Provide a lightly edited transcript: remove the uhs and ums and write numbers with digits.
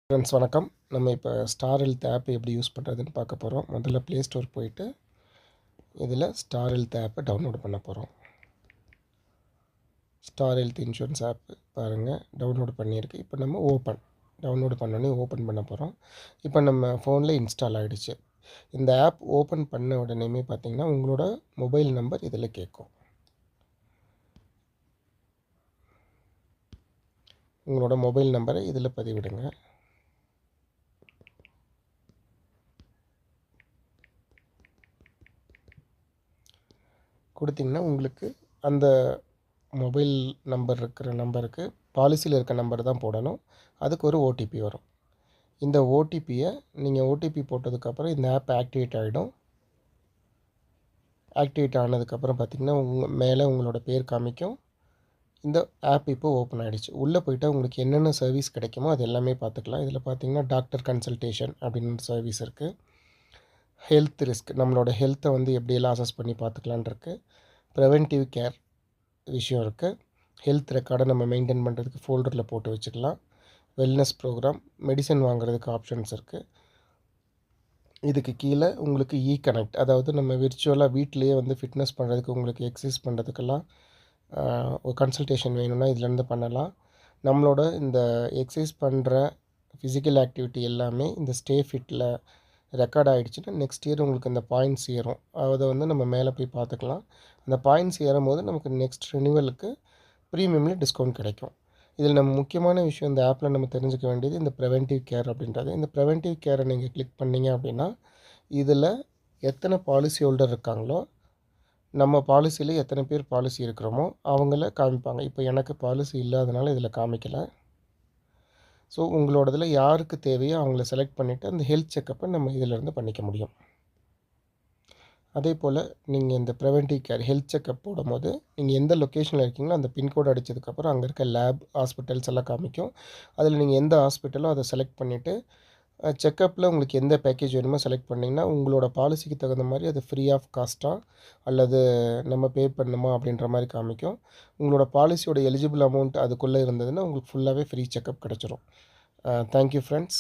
Friends வணக்கம். நம்ம இப்போ ஸ்டார் ஹெல்த் ஆப் எப்படி யூஸ் பண்ணுறதுன்னு பார்க்க போகிறோம். முதல்ல ப்ளே ஸ்டோர் போயிட்டு இதில் ஸ்டார் ஹெல்த் ஆப்பை டவுன்லோட் பண்ண போகிறோம். ஸ்டார் ஹெல்த் இன்சூரன்ஸ் ஆப் பாருங்கள், டவுன்லோட் பண்ணியிருக்கு. இப்போ நம்ம டவுன்லோடு பண்ணோன்னே ஓப்பன் பண்ண போகிறோம். இப்போ நம்ம ஃபோனில் இன்ஸ்டால் ஆகிடுச்சு. இந்த ஆப் ஓப்பன் பண்ண உடனேயுமே பார்த்திங்கன்னா உங்களோட மொபைல் நம்பர் இதில் கேட்கும். உங்களோட மொபைல் நம்பரை இதில் பதிவிடுங்க. கொடுத்திங்கன்னா உங்களுக்கு அந்த மொபைல் நம்பர் இருக்கிற நம்பருக்கு பாலிசியில் இருக்க நம்பர் தான் போடணும். அதுக்கு ஒரு ஓடிபி வரும். இந்த ஓடிபியை நீங்கள் ஓடிபி போட்டதுக்கப்புறம் இந்த ஆப் ஆக்டிவேட் ஆகிடும். ஆக்டிவேட் ஆனதுக்கப்புறம் பார்த்திங்கன்னா மேலே உங்களோட பேர் காமிக்கும். இந்த ஆப் இப்போ ஓப்பன் ஆகிடுச்சு. உள்ளே போய்ட்டால் உங்களுக்கு என்னென்ன சர்வீஸ் கிடைக்குமோ அது எல்லாமே பார்த்துக்கலாம். இதில் பார்த்திங்கன்னா டாக்டர் கன்சல்டேஷன் அப்படின்னு சர்வீஸ் இருக்குது. ஹெல்த் ரிஸ்க், நம்மளோட ஹெல்த்தை எப்படியெல்லாம் அசஸ் பண்ணி பார்த்துக்கலான் இருக்குது. ப்ரிவென்டிவ் கேர் விஷயம் இருக்குது. ஹெல்த் ரெக்கார்டை நம்ம மெயின்டைன் பண்ணுறதுக்கு ஃபோல்டரில் போட்டு வச்சுக்கலாம். வெல்னஸ் ப்ரோக்ராம், மெடிசன் வாங்குறதுக்கு ஆப்ஷன்ஸ் இருக்குது. இதுக்கு கீழே உங்களுக்கு கனெக்ட், அதாவது நம்ம விர்ச்சுவலாக வீட்டிலேயே ஃபிட்னஸ் பண்ணுறதுக்கு, உங்களுக்கு எக்ஸசைஸ் பண்ணுறதுக்கெல்லாம் ஒரு கன்சல்டேஷன் வேணும்னா இதுலேருந்து பண்ணலாம். நம்மளோட இந்த எக்ஸசைஸ் பண்ணுற ஃபிசிக்கல் ஆக்டிவிட்டி எல்லாமே இந்த ஸ்டே ஃபிட்டில் ரெக்கார்ட் ஆகிடுச்சுன்னா நெக்ஸ்ட் இயர் உங்களுக்கு அந்த பாயிண்ட்ஸ் ஏறும். அதை நம்ம மேலே போய் பார்த்துக்கலாம். அந்த பாயிண்ட்ஸ் ஏறும்போது நமக்கு நெக்ஸ்ட் ரினிவலுக்கு ப்ரீமியமில் டிஸ்கவுண்ட் கிடைக்கும். இதில் நம்ம முக்கியமான விஷயம் இந்த ஆப்பில் நம்ம தெரிஞ்சுக்க வேண்டியது இந்த ப்ரிவென்டிவ் கேர் அப்படின்றது. இந்த ப்ரிவென்டிவ் கேரை நீங்கள் கிளிக் பண்ணிங்க அப்படின்னா இதில் எத்தனை பாலிசி ஹோல்டர் இருக்காங்களோ, நம்ம பாலிசியில் எத்தனை பேர் பாலிசி இருக்கிறோமோ அவங்கள காமிப்பாங்க. இப்போ எனக்கு பாலிசி இல்லாதனால இதில் காமிக்கலை. ஸோ உங்களோடதில் யாருக்கு தேவையோ அவங்கள செலக்ட் பண்ணிவிட்டு அந்த ஹெல்த் செக்கப்பை நம்ம இதிலேருந்து பண்ணிக்க முடியும். அதே போல் நீங்கள் இந்த ப்ரிவென்டிவ் கேர் ஹெல்த் செக்கப் போடும்போது நீங்கள் எந்த லொக்கேஷனில் இருக்கீங்களோ அந்த பின்கோடு அடித்ததுக்கப்புறம் அங்கே இருக்க லேப் ஹாஸ்பிட்டல்ஸ் எல்லாம் காமிக்கும். அதில் நீங்கள் எந்த ஹாஸ்பிட்டலோ அதை செலக்ட் பண்ணிவிட்டு செக்கப்பில் உங்களுக்கு எந்த பேக்கேஜ் வேணுமோ செலக்ட் பண்ணிங்கன்னா உங்களோட பாலிசிக்கு தகுந்த மாதிரி அது ஃப்ரீ ஆஃப் காஸ்ட்டாக அல்லது நம்ம பே பண்ணணுமா அப்படின்ற மாதிரி காமிக்கும். உங்களோட பாலிசியோட எலிஜிபிள் அமௌண்ட் அதுக்குள்ளே இருந்ததுன்னா உங்களுக்கு ஃபுல்லாகவே ஃப்ரீ செக்கப் கிடச்சிரும். Thank you friends.